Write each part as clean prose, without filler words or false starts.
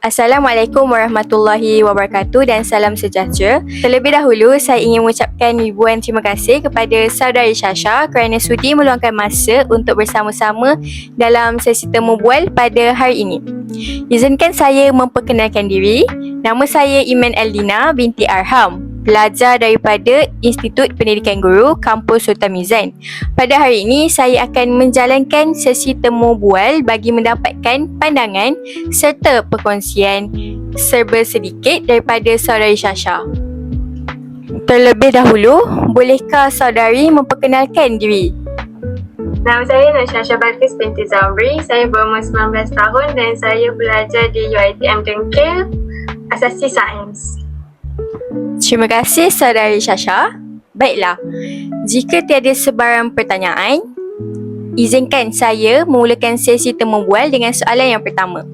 Assalamualaikum warahmatullahi wabarakatuh dan salam sejahtera. Terlebih dahulu, saya ingin mengucapkan ribuan terima kasih kepada saudari Syasha kerana sudi meluangkan masa untuk bersama-sama dalam sesi temu bual pada hari ini. Izinkan saya memperkenalkan diri. Nama saya Iman Eldina binti Arham, pelajar daripada Institut Pendidikan Guru Kampus Sultan Mizan. Pada hari ini, saya akan menjalankan sesi temu bual bagi mendapatkan pandangan serta perkongsian serba sedikit daripada saudari Syasha. Terlebih dahulu, bolehkah saudari memperkenalkan diri? Nama saya Syasha Balqis binti Zamri. Saya berumur 19 tahun dan saya belajar di UiTM Dengkil, Asasi Sains. Terima kasih saudari Syasha. Baiklah, jika tiada sebarang pertanyaan, izinkan saya memulakan sesi temu bual dengan soalan yang pertama.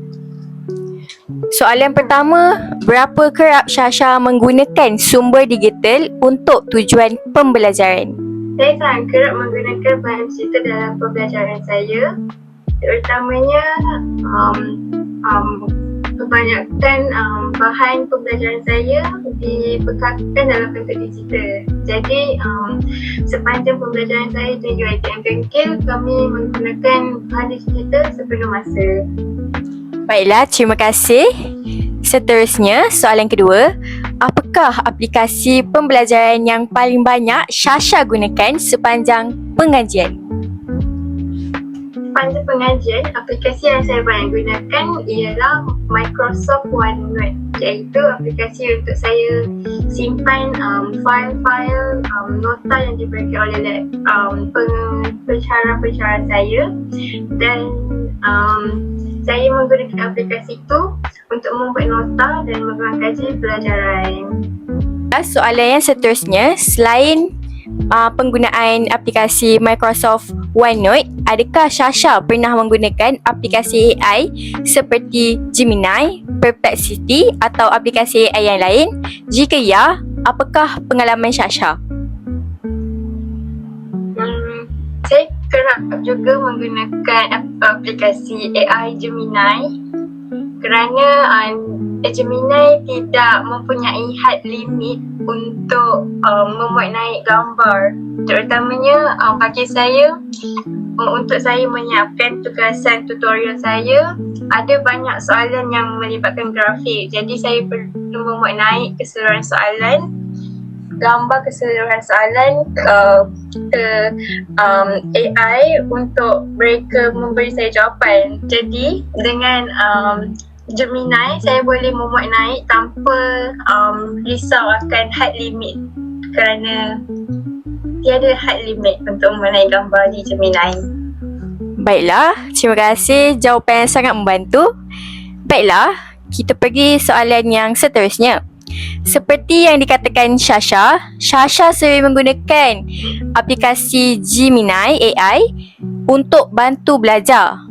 Soalan pertama, berapa kerap Syasha menggunakan sumber digital untuk tujuan pembelajaran? Saya sangat kerap menggunakan bahan cerita dalam pembelajaran saya. Terutamanya kebanyakan bahan pembelajaran saya dibekalkan dalam bentuk digital. Jadi sepanjang pembelajaran saya di UiTM Dengkil, kami menggunakan bahan digital sepenuh masa. Baiklah, terima kasih. Seterusnya, soalan kedua. Apakah aplikasi pembelajaran yang paling banyak Syasha gunakan sepanjang pengajian? Sepanjang pengajian, aplikasi yang saya banyak gunakan ialah Microsoft OneNote, iaitu aplikasi untuk saya simpan file-file nota yang diberikan oleh pensyarah-pensyarah saya, dan saya menggunakan aplikasi itu untuk membuat nota dan mengkaji pelajaran. Soalan yang seterusnya, selain penggunaan aplikasi Microsoft OneNote, adakah Syasha pernah menggunakan aplikasi AI seperti Gemini, Perplexity atau aplikasi AI yang lain? Jika ya, apakah pengalaman Syasha? Saya kerap juga menggunakan aplikasi AI Gemini kerana Gemini tidak mempunyai had limit untuk memuat naik gambar. Terutamanya bagi saya, untuk saya menyiapkan tugasan tutorial saya, ada banyak soalan yang melibatkan grafik. Jadi saya perlu memuat naik keseluruhan soalan, gambar keseluruhan soalan ke AI untuk mereka memberi saya jawapan. Jadi dengan Gemini, saya boleh memuat naik tanpa risau akan had limit, kerana tiada had limit untuk memuat naik gambar di Gemini. Baiklah, terima kasih, jawapan yang sangat membantu. Baiklah, kita pergi soalan yang seterusnya. Seperti yang dikatakan Syasha sering menggunakan aplikasi Gemini AI untuk bantu belajar.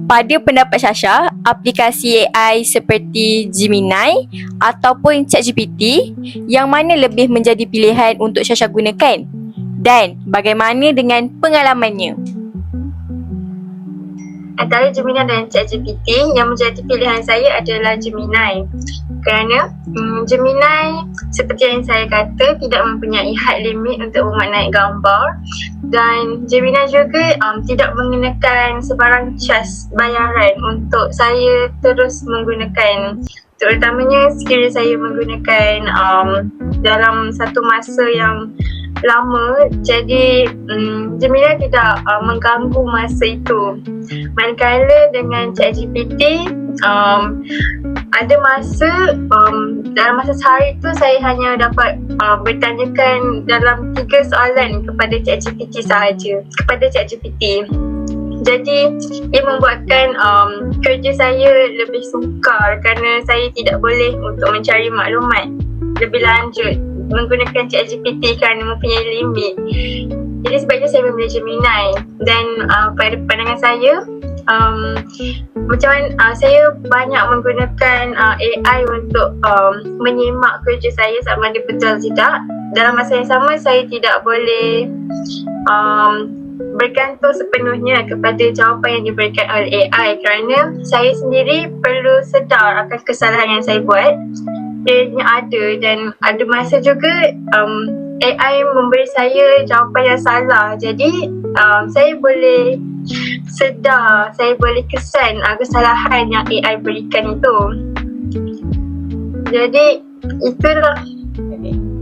Pada pendapat Syasha, aplikasi AI seperti Gemini ataupun ChatGPT, yang mana lebih menjadi pilihan untuk Syasha gunakan? Dan bagaimana dengan pengalamannya? Antara Gemini dan ChatGPT, yang menjadi pilihan saya adalah Gemini. Kerana Gemini, seperti yang saya kata, tidak mempunyai had limit untuk memuat naik gambar, dan Gemini juga tidak mengenakan sebarang cas bayaran untuk saya terus menggunakan. Terutamanya sekiranya saya menggunakan dalam satu masa yang lama, jadi Gemini tidak mengganggu masa itu. Manakala dengan ChatGPT, ada masa dalam masa sehari itu saya hanya dapat bertanyakan dalam 3 soalan kepada ChatGPT sahaja, Jadi ia membuatkan kerja saya lebih sukar kerana saya tidak boleh untuk mencari maklumat lebih lanjut menggunakan ChatGPT kerana mempunyai limit. Jadi sebabnya saya memilih Gemini, dan pada pandangan saya, saya banyak menggunakan AI untuk menyimak kerja saya sama ada betul atau tidak. Dalam masa yang sama, saya tidak boleh bergantung sepenuhnya kepada jawapan yang diberikan oleh AI, kerana saya sendiri perlu sedar akan kesalahan yang saya buat. Ianya ada, dan ada masa juga AI memberi saya jawapan yang salah. Jadi saya boleh sedar, saya boleh kesan kesalahan yang AI berikan itu. Jadi itulah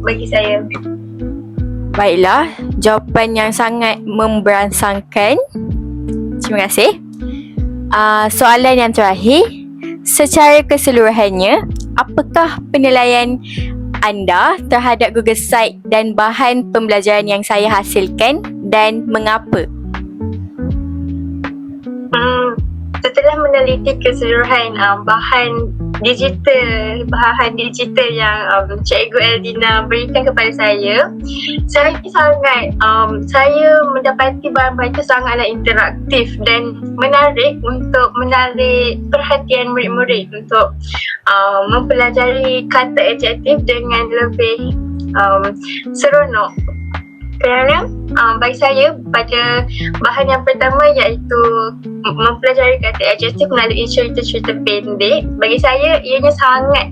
bagi saya. Baiklah, jawapan yang sangat memberangsangkan. Terima kasih. Soalan yang terakhir, secara keseluruhannya, apakah penilaian anda terhadap Google Site dan bahan pembelajaran yang saya hasilkan dan mengapa? Setelah meneliti keseluruhan bahan digital yang Cikgu Eldina berikan kepada saya mendapati bahan-bahan itu sangatlah interaktif dan menarik untuk menarik perhatian murid-murid untuk mempelajari kata adjektif dengan lebih seronok. Kerana bagi saya, pada bahan yang pertama iaitu mempelajari kata adjektif melalui cerita-cerita pendek, bagi saya ianya sangat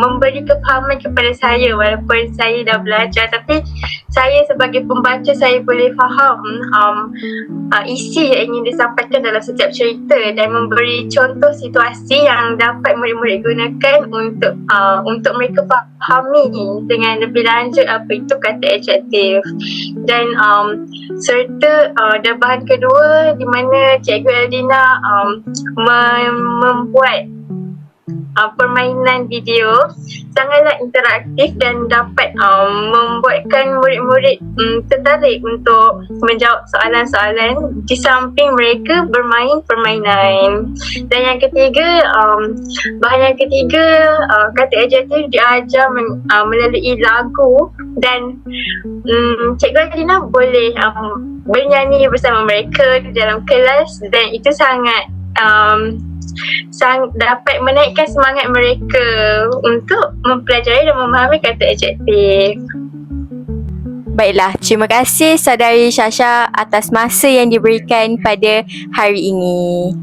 memberi kefahaman kepada saya. Walaupun saya dah belajar, tapi saya sebagai pembaca, saya boleh faham isi yang ingin disampaikan dalam setiap cerita dan memberi contoh situasi yang dapat murid-murid gunakan untuk mereka fahami dengan lebih lanjut apa itu kata adjektif. Dan serta dan bahan kedua di mana Cikgu Eldina membuat permainan video sangatlah interaktif dan dapat membuatkan murid-murid tertarik untuk menjawab soalan-soalan di samping mereka bermain permainan. Dan yang ketiga, bahan yang ketiga, kata adjektif diajar melalui lagu, dan Cikgu Eldina boleh bernyanyi bersama mereka dalam kelas, dan itu sangat dapat menaikkan semangat mereka untuk mempelajari dan memahami kata adjektif. Baiklah, terima kasih Saudari Syasha atas masa yang diberikan pada hari ini.